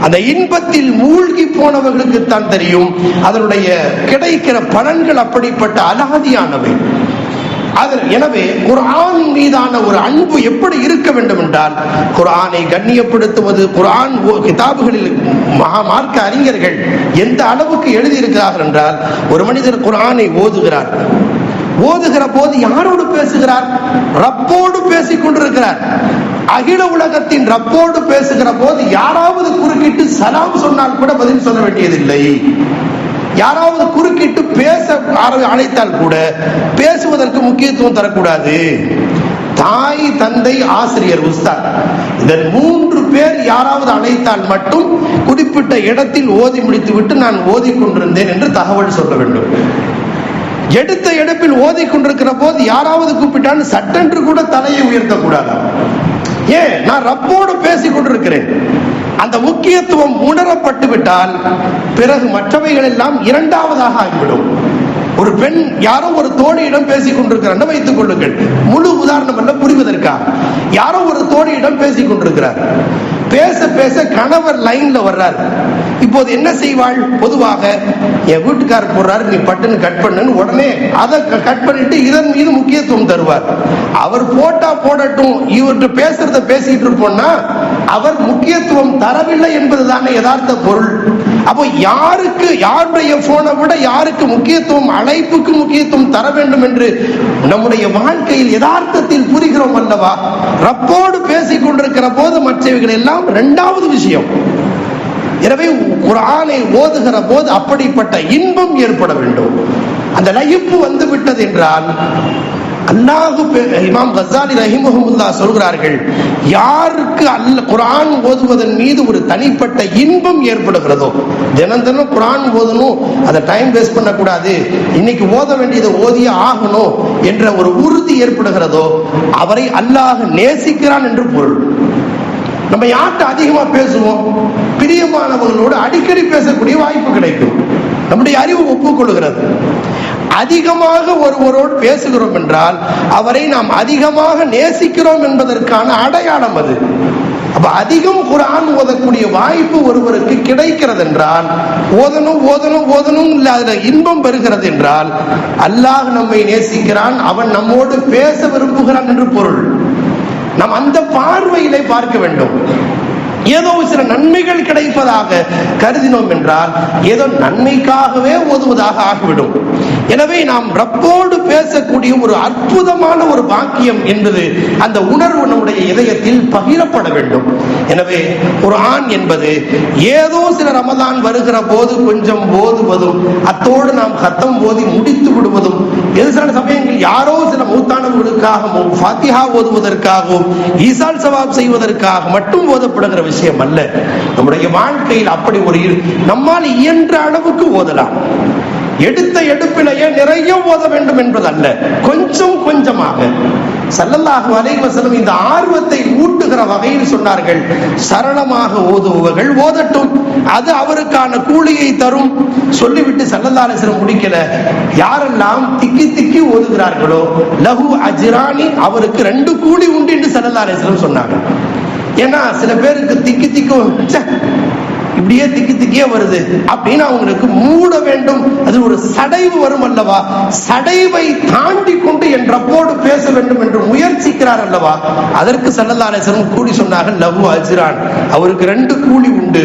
அந்த இன்பத்தில் மூழ்கி போனவர்களுக்கு தான் தெரியும் அதனுடைய கிடைக்கிற பலன்கள் அப்படிப்பட்ட அலாதியானவை. எனவே குர்ஆன் மீதான ஒரு அன்பு எப்படி இருக்க வேண்டும் என்றால் குர்ஆனை கண்ணியப்படுத்துவது, குர்ஆன் கிதாபுகளில் மார்க்க அறிஞர்கள் எந்த அளவுக்கு எழுதியிருக்கிறார்கள் என்றால், ஒரு மனிதர் குர்ஆனை ஓதுகிறார், ஓதுகிற போது யாரோடு பேசுகிறார்? ரப்போடு பேசிக் கொண்டிருக்கிறார். அகில உலகத்தின் ரப்போடு பேசுகிற போது யாராவது குறுக்கிட்டு சலாம் சொன்னால் கூட பதில் சொல்ல வேண்டியதில்லை. யாராவது குறுக்கிட்டு பேச அழைத்தால் கூட பேசுவதற்கு முக்கியத்துவம் தரக்கூடாது. தாய், தந்தை, ஆசிரியர், உஸ்தாத், இந்த 3 பேர் யாராவது அழைத்தால் மட்டும் குறிப்பிட்ட இடத்தில் ஓதி முடித்துவிட்டு நான் ஓதிக்கொண்டிருந்தேன் என்று தகவல் சொல்ல வேண்டும். எடுத்த எடுப்பில் ஓதிக்கொண்டிருக்கிற போது யாராவது கூப்பிட்டான்னு சட்டென்று கூட தலையை உயர்த்தக்கூடாது. ஏன்? நான் ரப்போடு பேசிக் கொண்டிருக்கிறேன். அந்த முக்கியத்துவம் உணரப்பட்டு விட்டால் பிறகு மற்றவைகள் எல்லாம் இரண்டாவதாக ஆகிவிடும். ஒரு பெண் யாரோ ஒரு தோழியிடம் பேசிக் கொண்டிருக்கிறார் வைத்துக் கொள்ளுங்கள், முழு உதாரணம் அல்ல, புரிவதற்கா. யாரோ ஒரு தோழியிடம் பேசிக் கொண்டிருக்கிறார். பேச பேச கணவர் லைன்ல வர்றார். இப்போது என்ன செய்வாள்? பொதுவாக என் வீட்டுக்காரர் போடுறாரு, நீ பட்டுன்னு கட் பண்ணுன்னு உடனே அதை கட் பண்ணிட்டு இதன் மீது முக்கியத்துவம் தருவார். அவர் போட்டா போடட்டும், இவர்கிட்ட பேசுறத பேசிட்டு இருப்போம்னா அவர் முக்கியத்துவம் தரவில்லை என்பதுதானே யதார்த்த பொருள். அப்போ யாருக்கு, யாருடைய போனை விட யாருக்கு முக்கியத்துவம், அழைப்புக்கு முக்கியத்துவம் தர வேண்டும் என்று நம்முடைய வாழ்க்கையில் யதார்த்தத்தில் புரிகிறோம் அல்லவா? ரப்போடு பேசிக் கொண்டிருக்கிற போது மற்றவைகள் எல்லாம் இரண்டாவது விஷயம். எனவே குர்ஆனை ஓதுகிற போது அப்படிப்பட்ட இன்பம் ஏற்பட வேண்டும். அந்த லயிப்பு வந்து விட்டது என்றால் அல்லாஹ், இமாம் கஸாலி ரஹிமஹுல்லாஹ் சொல்கிறார்கள், யாருக்கு குர்ஆன் ஓதுவதன் மீது ஒரு தனிப்பட்ட இன்பம் ஏற்படுகிறதோ, தினம் தினம் குர்ஆன் ஓதணும், அதை டைம் வேஸ்ட் பண்ணக்கூடாது, இன்னைக்கு ஓத வேண்டியதை ஓதியே ஆகணும் என்ற ஒரு உறுதி ஏற்படுகிறதோ அவரை அல்லாஹ் நேசிக்கிறான் என்று பொருள். நம்ம யார்கிட்ட அதிகமா பேசுவோம்? பிரியமானவர்களோடு அடிக்கடி பேசக்கூடிய வாய்ப்பு கிடைக்கும். நம்முடைய அறிவு ஒப்புக்கொள்கிறது. அதிகமாக ஒருவரோடு பேசுகிறோம் என்றால் அவரை நாம் அதிகமாக நேசிக்கிறோம் என்பதற்கான அடையாளம் அது. அப்ப அதிகம் குர்ஆன் ஓதக்கூடிய வாய்ப்பு ஒருவருக்கு கிடைக்கிறது என்றால், ஓதணும் ஓதணும் ஓதணும் இல்ல, அதுல இன்பம் பெறுகிறது என்றால் அல்லாஹ் நம்மை நேசிக்கிறான், அவன் நம்மோடு பேச விரும்புகிறான் என்று பொருள். நாம் அந்த பார்வையிலே பார்க்க வேண்டும். ஏதோ சில நன்மைகள் கிடைப்பதாக கருதினோம் என்றால் ஏதோ நன்மைக்காகவே ஓதுவதாக ஆகிவிடும். எனவே நாம் ரப்போடு பேசக்கூடிய ஒரு அற்புதமான ஒரு பாக்கியம் என்பது அந்த உணர்வு நம்முடைய இதயத்தில் பகிரப்பட வேண்டும். எனவே குர்ஆன் என்பது ஏதோ சில ரமதான் வருகிற போது கொஞ்சம் ஓதுவதும் அத்தோடு நாம் கத்தம் ஓதி முடித்து விடுவதும், சில சமயங்கள் யாரோ சில மூத்தானவர்களுக்காகவும் ஃபாத்திஹா ஓதுவதற்காகவும் ஈசால் சவாப் செய்வதற்காக மட்டும் ஓதப்படுகிற விஷயம் அல்ல. நம்முடைய வாழ்க்கையில் அப்படி ஒரு நம்மால் இயன்ற அளவுக்கு ஓதலாம். எடுத்த எடுப்பிலேயே நிறைய ஓத வேண்டும் என்பதல்ல, கொஞ்சம் கொஞ்சமாக. ஸல்லல்லாஹு அலைஹி வஸல்லம் இந்த ஆர்வத்தை ஊட்டுகிற வகையில் சொன்னார்கள், சரளமாக ஓதுபவர்கள் ஓதட்டும், அது அவருக்கான கூலியை தரும். சொல்லிவிட்டு ஸல்லல்லாஹு அலைஹி வஸல்லம் முடிக்கல, யாரெல்லாம் திக்கி திக்கி ஓதுகிறார்களோ லஹு அஜ்ரானி, அவருக்கு 2 கூலி உண்டு என்று ஸல்லல்லாஹு அலைஹி வஸல்லம் சொன்னாங்க. ஏன்னா சில பேருக்கு திக்கி திக்கு இப்படியே திக்கி திக்கியே வருது அப்படின்னு அவங்களுக்கு மூட வேண்டும், அது ஒரு சடைவு வரும் அல்லவா, சடைவை தாண்டி கொண்டு என் ரப்போடு பேச வேண்டும் என்று முயற்சிக்கிறார் அல்லவா, அதற்கு ஸல்லல்லாஹு அலைஹி வஸல்லம் கூலி சொன்னார்கள், லஹு அஜ்ரான், அவருக்கு 2 கூலி உண்டு.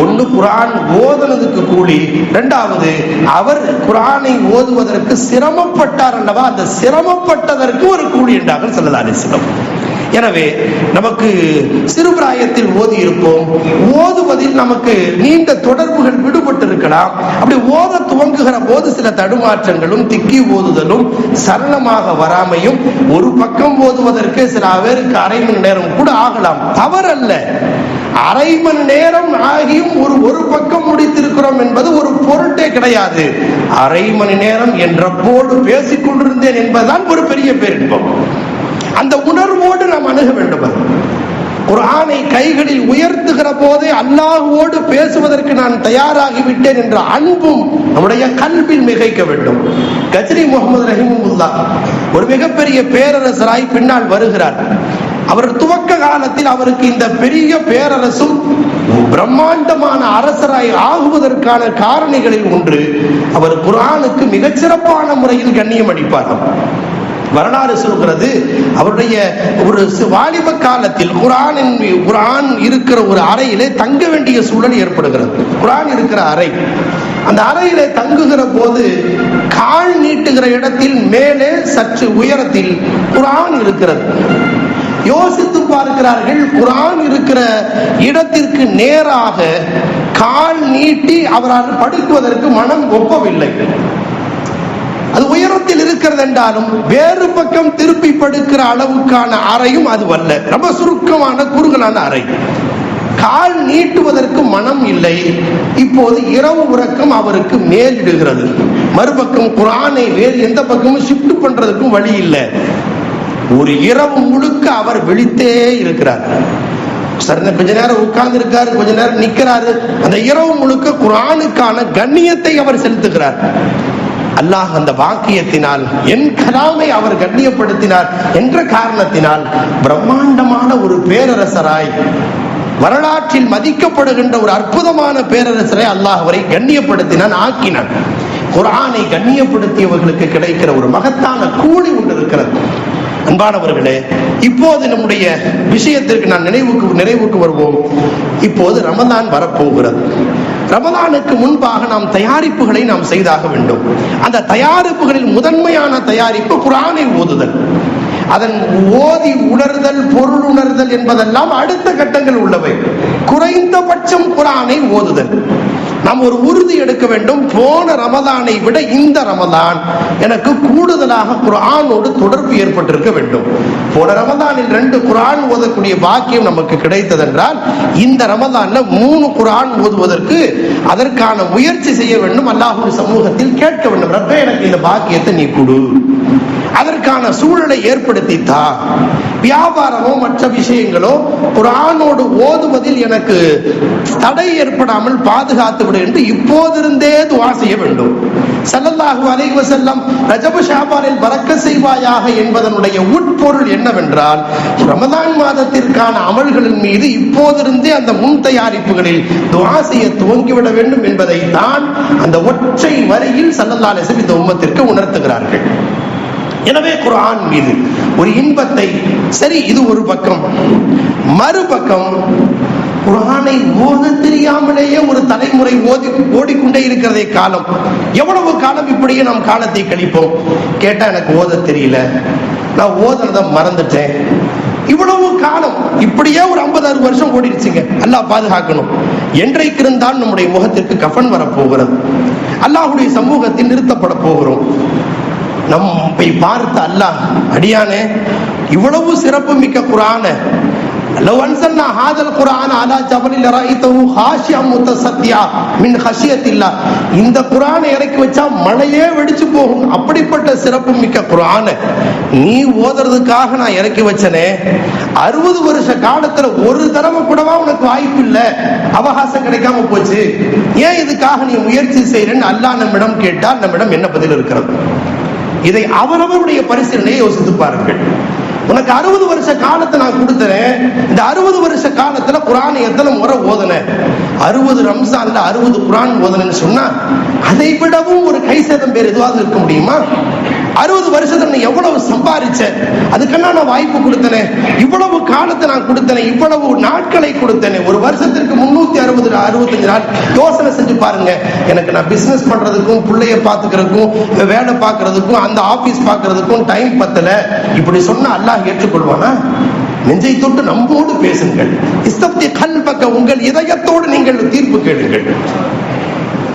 ஒன்று குர்ஆன் ஓதுனதுக்கு கூலி, இரண்டாவது அவர் குர்ஆனை ஓதுவதற்கு சிரமப்பட்டார் அல்லவா, அந்த சிரமப்பட்டதற்கு ஒரு கூலி என்றார்கள் ஸல்லல்லாஹு அலைஹி வஸல்லம். எனவே நமக்கு சிறுபிராயத்தில் ஓதி இருப்போம், ஓதுவதில் நமக்கு நீண்ட தொடர்புகள் விடுபட்டு இருக்கலாம். அப்படி ஓத துவங்குகிற போது சில தடுமாற்றங்களும் திக்கி ஓதுதலும் சரளமாக வராமையும், ஒரு பக்கம் ஓதுவதற்கு சில பேருக்கு அரை மணி நேரம் கூட ஆகலாம், தவறல்ல. அரை மணி நேரம் ஆகியும் ஒரு பக்கம் முடித்திருக்கிறோம் என்பது ஒரு பொருட்டே கிடையாது. அரை மணி நேரம் என்றபோடு பேசிக் கொண்டிருந்தேன் என்பதுதான் ஒரு பெரிய பேரின்பம். அந்த உணர்வோடு நாம் அணுக வேண்டும். குர்ஆனை கைகளில் உயர்த்துகிற போதே அல்லாஹ்வோடு பேசுவதற்கு நான் தயாராகிவிட்டேன் என்ற அன்பும் நம்முடைய கல்வியில் மிகைக்க வேண்டும். கஜ்ரி முகமது ரஹிமஹுல்லாஹ் ஒரு மிகப்பெரிய பேரரசராய் பின்னால் வருகிறார். அவர் துவக்க காலத்தில் அவருக்கு இந்த பெரிய பேரரசும் பிரம்மாண்டமான அரசராய் ஆகுவதற்கான காரணிகளில் ஒன்று, அவர் குர்ஆனுக்கு மிகச்சிறப்பான முறையில் கண்ணியம் அளிப்பார். வரலாறு சொல்கிறது, அவருடைய ஒரு வாலிப காலத்தில் குர்ஆன் இருக்கிற ஒரு அறையிலே தங்க வேண்டிய சூழல் ஏற்படுகிறது. குர்ஆன் இருக்கிற அறை, அந்த அறையிலே தங்குகிற போது கால் நீட்டுகிற இடத்தில் மேலே சற்று உயரத்தில் குர்ஆன் இருக்கிறது. யோசித்து பார்க்கிறார்கள், குர்ஆன் இருக்கிற இடத்திற்கு நேராக கால் நீட்டி அவரால் படுக்குவதற்கு மனம் ஒப்பவில்லை. அது உயரத்தில் இருக்கிறது என்றாலும் வேறு பக்கம் திருப்பி படுக்கிற அளவுக்கான அறையும் அதுவல்ல, ரொம்ப சுருக்கமான குறுகலான அறை. கால் நீட்டுவதற்கு மனம் இல்லை. இப்போது இரவு உறக்கம் அவருக்கு மேலிடுகிறது. மறுபக்கம் குர்ஆனை வேறு எந்த பக்கமும் ஷிஃப்ட் பண்றதுக்கும் வழி இல்லை. ஒரு இரவு முழுக்க அவர் விழித்தே இருக்கிறார். கொஞ்ச நேரம் உட்கார்ந்து இருக்காரு, கொஞ்ச நேரம் நிக்கிறாரு. அந்த இரவு முழுக்க குர்ஆனுக்கான கண்ணியத்தை அவர் செலுத்துகிறார். அல்லாஹ் அந்த வாக்கியத்தினால் என் கலாமை அவர் கண்ணியப்படுத்தினார் என்ற காரணத்தினால் பிரம்மாண்டமான ஒரு பேரரசராய், வரலாற்றில் மதிக்கப்படுகின்ற ஒரு அற்புதமான பேரரசரை அல்லாஹ் அவரை கண்ணியப்படுத்தினான், ஆக்கினான். குர்ஆனை கண்ணியப்படுத்தியவர்களுக்கு கிடைக்கிற ஒரு மகத்தான கூலி ஒன்று இருக்கிறது. அன்பானவர்களே, இப்போது நம்முடைய விஷயத்திற்கு நான் நினைவுக்கு வருவோம். இப்போது ரமதான் வரப்போகிறது. ரமதானுக்கு முன்பாக நாம் தயாரிப்புகளை நாம் செய்தாக வேண்டும். அந்த தயாரிப்புகளில் முதன்மையான தயாரிப்பு குர்ஆனை ஓதுதல். அதன் ஓதி உணர்தல், பொருள் உணர்தல் என்பதெல்லாம் அடுத்த கட்டங்கள் உள்ளவை. குறைந்தபட்சம் குர்ஆனை ஓதுதல். நாம் ஒரு உறுதி எடுக்க வேண்டும், போன ரமதானை விட இந்த ரமதான் எனக்கு கூடுதலாக குர்ஆனோடு தொடர்பு ஏற்பட்டிருக்க வேண்டும். போன ரமதானில் 2 குர்ஆன் ஓதக்கூடிய பாக்கியம் நமக்கு கிடைத்ததென்றால் இந்த ரமதான்ல 3 குர்ஆன் ஓதுவதற்கு அதற்கான முயற்சி செய்ய வேண்டும். அல்லாஹ்வுடைய சமூகத்தில் கேட்க வேண்டும், ரப்பே எனக்கு இந்த பாக்கியத்தை நீ கொடு, அதற்கான சூழலை ஏற்படுத்தித்தா. வியாபாரமோ மற்ற விஷயங்களோ குர்ஆனோடு ஓதுவதில் எனக்கு தடை ஏற்படாமல் பாதுகாத்து விடு என்று இப்போதிருந்தே துஆ செய்ய வேண்டும். ஸல்லல்லாஹு அலைஹி வஸல்லம் ரஜப ஷஅபானில் பரக்கத் செய்வாயாக என்பதனுடைய உட்பொருள் என்னவென்றால், ரமதான் மாதத்திற்கான அமல்களின் மீது இப்போதிருந்தே அந்த முன் தயாரிப்புகளில் துஆ செய்ய துவங்கிவிட வேண்டும் என்பதை தான் அந்த ஒற்றை வரியில் ஸல்லல்லாஹு அலைஹி வஸல்லம் இந்த உம்மத்திற்கு உணர்த்துகிறார்கள். எனவே குர்ஆன் மீது ஒரு இன்பத்தை, சரி இது ஒரு பக்கம். மறுபக்கம் குர்ஆனை ஓத தெரியாமலேயே ஒரு தலைமுறை ஓடிக்கொண்டே இருக்கிறதே காலம். எவ்வளவு காலம் இப்படியே நாம் காலத்தை கழிப்போம்? கேட்டா எனக்கு ஓத தெரியல, நான் ஓதுறத மறந்துட்டேன். இவ்வளவு காலம் இப்படியே ஒரு 50-60 வருஷம் ஓடிடுச்சுங்க. அல்லாஹ் பாதுகாக்கணும். என்றைக்கு இருந்தால் நம்முடைய முகத்திற்கு கஃன் வரப்போகிறது, அல்லாஹ்வுடைய சமூகத்தில் நிறுத்தப்பட போகிறோம். நம்மை பார்த்து அல்லாஹ், அடியானே இவ்வளவு சிறப்பு மிக்க குர்ஆனை லவ் அன்ஸல்னா ஹாதல் குர்ஆன அலா ஜபலில் ரஅய்தஹு ஹாஷியம் முத்தஸத்தியா மின் ஹஷியத்தில்லாஹ், இந்த குர்ஆனை இறக்கி வச்சா மழையே வெடிச்சு போகும். அப்படிப்பட்ட சிறப்பு மிக்க குர்ஆனை நீ ஓதுறதுக்காக நான் இறக்கி வச்சனே, 60 வருஷ காலத்துல ஒரு தடவை கூடவா உனக்கு வாய்ப்பு இல்ல, அவகாசம் கிடைக்காம போச்சு, ஏன் இதுக்காக நீ முயற்சி செய்யறேன்னு அல்லாஹ் நம்மிடம் கேட்டால் நம்மிடம் என்ன பதில் இருக்கிறது? இதை அவரவருடைய பரிசீலனையை யோசித்து பாருங்கள். உனக்கு 60 வருஷ காலத்தை நான் கொடுத்துறேன், இந்த 60 வருஷ காலத்துல குர்ஆனை எத்தனை முறை ஓதுன? 60 ரம்ஜான்ல 60 குர்ஆன் ஓதுனேன்னு சொன்னா அதை விடவும் ஒரு கை சேதம் பேர் எதுவாக இருக்க முடியுமா? 60 வருஷத்துல நீ எவ்வளவு சம்பாதிச்ச, அதுக்கெல்லாம் நான் வாய்ப்பு கொடுத்தனே, இவ்வளவு காலத்தை நான் கொடுத்தனே, இவ்வளவு நாட்களை கொடுத்தனே. ஒரு வருஷத்திற்கு 365 நாள் யோசனை செஞ்சு பாருங்க. எனக்கு நான் பிசினஸ் பண்றதுக்கும், பிள்ளைய பாத்துக்கிறதுக்கும், வேலை பார்க்கறதுக்கும், அந்த ஆபீஸ் பார்க்கறதுக்கும் டைம் பத்தல, இப்படி சொன்னா அல்லாஹ் ஏற்றுக்கொள்வானா? நெஞ்சை தொட்டு நம்மோடு பேசுங்கள். இஸ்தப்தி கல்பக, உங்கள் இதயத்தோடு நீங்கள் தீர்ப்பு கேளுங்கள்.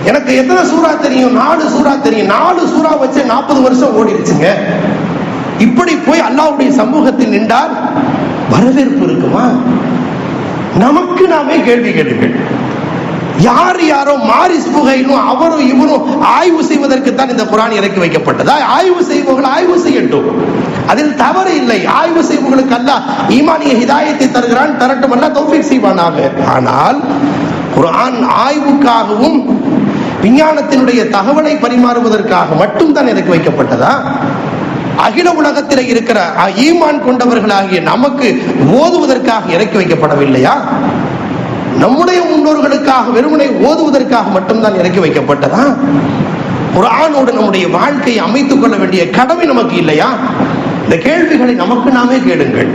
எனக்கு எத்தனை சூறா தெரியும்? 4 சூறா தெரியும். 4 சூறா வச்சு 40 வருஷம் ஓடிடுச்சுங்க. இப்படி போய் அல்லாஹ்வுடைய சமூகத்தில் நின்றால் வரவேற்பு இருக்குமா? நமக்கு நாமே கேள்வி கேளுங்கள். யார் யாரோ மாரிஸ் புகையிலும் அவரும் இவரும் ஆய்வு செய்வதற்கு தான் இந்த குர்ஆன் இறக்கி வைக்கப்பட்டதா? ஆய்வு செய்பவர்கள் ஆய்வு செய்யட்டும், அதில் தவறு இல்லை. ஆய்வு செய்பவர்களுக்கு அல்லாஹ் ஈமானிய ஹிதாயத்தை தருகிறான், தரட்டும், அல்லாஹ் தௌஃபீக் செய்வானாக. ஆனால் குர்ஆன் ஆய்வுக்காகவும் விஞ்ஞானத்தினுடைய தகவலை பரிமாறுவதற்காக மட்டும் தான் இறக்கி வைக்கப்பட்டதா? அகில உலகத்தில் இருக்கிற ஈமான் கொண்டவர்களாகிய நமக்கு ஓதுவதற்காக இறக்கி வைக்கப்படவில்லையா? நம்முடைய முன்னோர்களுக்காக வெறுமனை ஓதுவதற்காக மட்டும்தான் இறக்கி வைக்கப்பட்டதா? குர்ஆனோடு நம்முடைய வாழ்க்கையை அமைத்துக் கொள்ள வேண்டிய கடமை நமக்கு இல்லையா? இந்த கேள்விகளை நமக்கு நாமே கேளுங்கள்.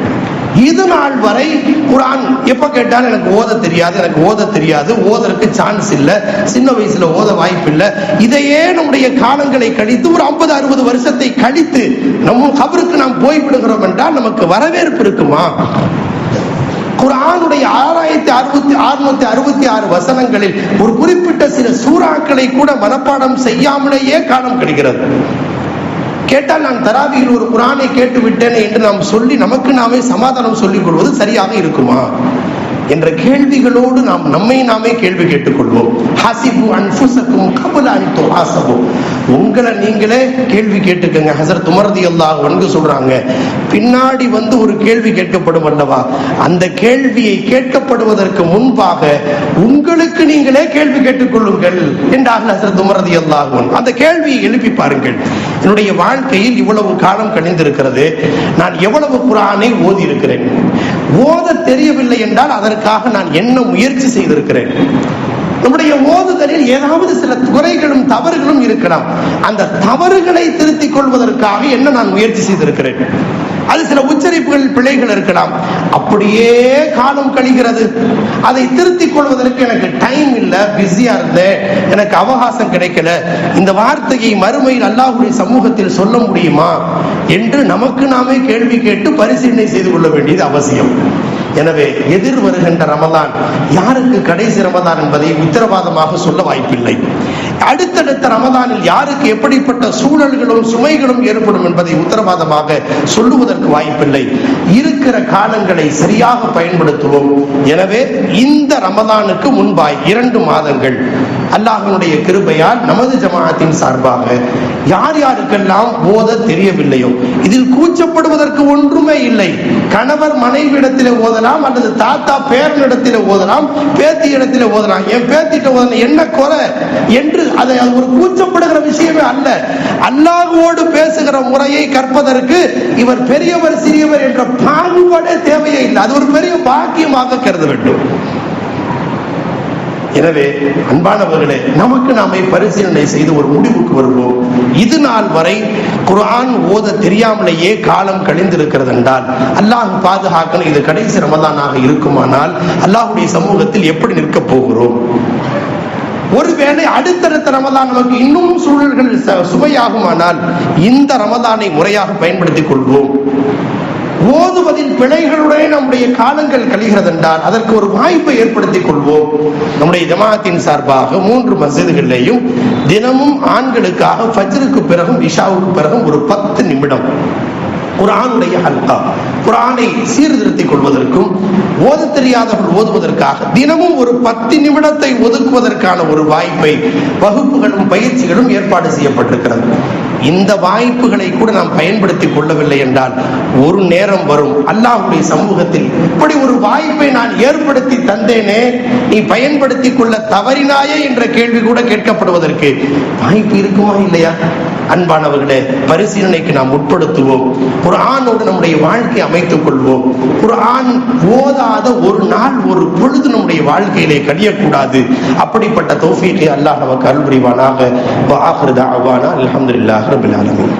இது நாள் வரை குர்ஆன் எப்ப கேட்டாலும் எனக்கு ஓத தெரியாது, எனக்கு ஓத தெரியாது, ஓதற்கு சான்ஸ் இல்ல, சின்ன வயசுல ஓத வாய்ப்பு இல்ல, இதையே நம்முடைய காலங்களை கழித்து ஒரு 50-60 வருஷத்தை கழித்து நம்ம கபருக்கு நாம் போய்விடுகிறோம் என்றால் நமக்கு வரவேற்பு இருக்குமா? குர்ஆனுடைய 6666 வசனங்களில் ஒரு குறிப்பிட்ட சில சூறாக்களை கூட மனப்பாடம் செய்யாமலேயே காலம் கழிகிறது. கேட்டால் நான் தராவியில் ஒரு குர்ஆனை கேட்டு விட்டேன் என்று நாம் சொல்லி நமக்கு நாமே சமாதானம் சொல்லிக் கொள்வது சரியாக இருக்குமா என்ற கேள்விகளோடு நாம் நம்மை நாமே கேள்வி கேட்டுக்கொள்வோம். ஹசிபு அன்ஃபுஸக்கும் கப்ல அன் துஹாஸபு, உங்களை நீங்களே கேள்வி கேட்டுக்கங்க. ஹஸரத் உமர் ரலியல்லாஹு அன்ஹு சொல்றாங்க, பின்னாடி வந்து ஒரு கேள்வி கேட்கப்படும் அல்லவா, அந்த கேள்வியை கேட்கப்படுவதற்கு முன்பாக உங்களுக்கு நீங்களே கேள்வி கேட்டுக்கொள்ளுங்கள் என்றார்கள் ஹஸரத் உமர் ரலியல்லாஹு அன்ஹு. அந்த கேள்வியை எழுப்பி பாருங்கள். என்னுடைய வாழ்க்கையில் இவ்வளவு காலம் கழிந்திருக்கிறது, நான் எவ்வளவு குர்ஆனை ஓதி இருக்கிறேன், ஓத தெரியவில்லை என்றால் அதற்காக நான் என்ன முயற்சி செய்திருக்கிறேன்? நம்முடைய ஓதுதலில் ஏதாவது சில குறைகளும் தவறுகளும் இருக்கலாம், அந்த தவறுகளை திருத்திக் கொள்வதற்காக என்ன நான் முயற்சி செய்திருக்கிறேன்? அது சில உச்சரிப்புகள் பிழைகள் இருக்கலாம், அப்படியே காலம் கழிகிறது, அதை திருத்திக் கொள்வதற்கு எனக்கு டைம் இல்லை, பிஸியா இருந்தேன், எனக்கு அவகாசம் கிடைக்கல, இந்த வார்த்தையை மறுமையில் அல்லாஹ்வுடைய சமூகத்தில் சொல்ல முடியுமா என்று நமக்கு நாமே கேள்வி கேட்டு பரிசீலனை செய்து கொள்ள வேண்டியது அவசியம். எனவே எதிர் வருகின்ற ரமலான் யாருக்கு கடைசி ரமலான் என்பதை உத்தரவாதமாக சொல்ல வாய்ப்பில்லை. அடுத்தடுத்த ரமலானில் யாருக்கு எப்படிப்பட்ட சூழல்களும் சுமைகளும் ஏற்படும் என்பதை உத்தரவாதமாக சொல்லுவதற்கு வாய்ப்பில்லை. இருக்கிற காலங்களை சரியாக பயன்படுத்துவோம். எனவே இந்த ரமலானுக்கு முன்பாய் 2 மாதங்கள் அல்லாஹ்வுடைய கிருபையால் நமது ஜமாஅத்தின் சார்பாக யார் யாருக்கெல்லாம் ஓத தெரியவில்லையோ, இதில் கூச்சப்படுவதற்கு ஒன்றுமே இல்லை. கணவர் மனைவியிடத்திலே ஓதலாம், அல்லது தாத்தா பேரனிடத்திலே ஓதலாம், பேத்தி இடத்திலே ஓதலாம். என் பேத்திட்ட ஓதலாம், என்ன குறை என்று அதை ஒரு கூச்சப்படுகிற விஷயமே அல்ல. அல்லாஹ்வோடு பேசுகிற முறையை கற்பதற்கு இவர் பெரியவர் சிறியவர் என்ற பாகுபாடே தேவையே இல்லை. அது ஒரு பெரிய பாக்கியமாக கருத வேண்டும். எனவே அன்பானவர்களே, நமக்கு நாமே பரிசீலனை செய்து ஒரு முடிவுக்கு வருவோம். இது நாள் வரை குர்ஆன் ஓத தெரியாமலேயே காலம் கழிந்திருக்கிறது என்றால், அல்லாஹ் பாதுகாக்கணும், இது கடைசி ரமதானாக இருக்குமானால் அல்லாஹ்வுடைய சமூகத்தில் எப்படி நிற்க போகிறோம்? ஒருவேளை அடுத்தடுத்த ரமதான் நமக்கு இன்னும் சூழல்கள் சுவையாகுமானால் இந்த ரமதானை முறையாக பயன்படுத்திக் கொள்வோம். ஓதுவதில் பிழைகளுடைய நம்முடைய காலங்கள் கழிகிறது என்றால் அதற்கு ஒரு வாய்ப்பை ஏற்படுத்திக் கொள்வோம். நம்முடைய ஜமாஅத்தின் சார்பாக 3 மஸ்ஜிதுகளிலேயும் தினமும் ஆண்களுக்காக ஃபஜ்ருக்கு பிறகும் இஷாவுக்கு பிறகும் ஒரு 10 நிமிடம் குர்ஆனுடைய ஹல்கா, குர்ஆனை சீர்திருத்திக் கொள்வதற்கும் ஓத தெரியாதவர்கள் ஓதுவதற்காக தினமும் ஒரு 10 நிமிடத்தை ஒதுக்குவதற்கான ஒரு வாய்ப்பை வகுப்புகளும் பயிற்சிகளும் ஏற்பாடு செய்யப்பட்டிருக்கிறது. இந்த வாய்ப்புகளை கூட நாம் பயன்படுத்திக் கொள்ளவில்லை என்றால் ஒரு நேரம் வரும், அல்லாஹ்வுடைய சமூகத்தில் இப்படி ஒரு வாய்ப்பை நான் ஏற்படுத்தி தந்தேனே, நீ பயன்படுத்திக் கொள்ள தவறினாயே என்ற கேள்வி கூட கேட்கப்படுவதற்கு வாய்ப்பு இருக்குமா இல்லையா? அன்பானவர்களே, பரிசீலனைக்கு நாம் உட்படுத்துவோம். குர்ஆனோடு நம்முடைய வாழ்க்கையை அமைத்துக் கொள்வோம். குர்ஆன் ஓதாத ஒரு நாள் ஒரு பொழுது நம்முடைய வாழ்க்கையிலே கழியக்கூடாது. அப்படிப்பட்ட தௌஃபீகை அல்லாஹ் நமக்கு அருள் புரிவானாக. வ ஆகிரு தஅவானா அல்ஹம்துலில்லாஹி ரப்பில் ஆலமீன்.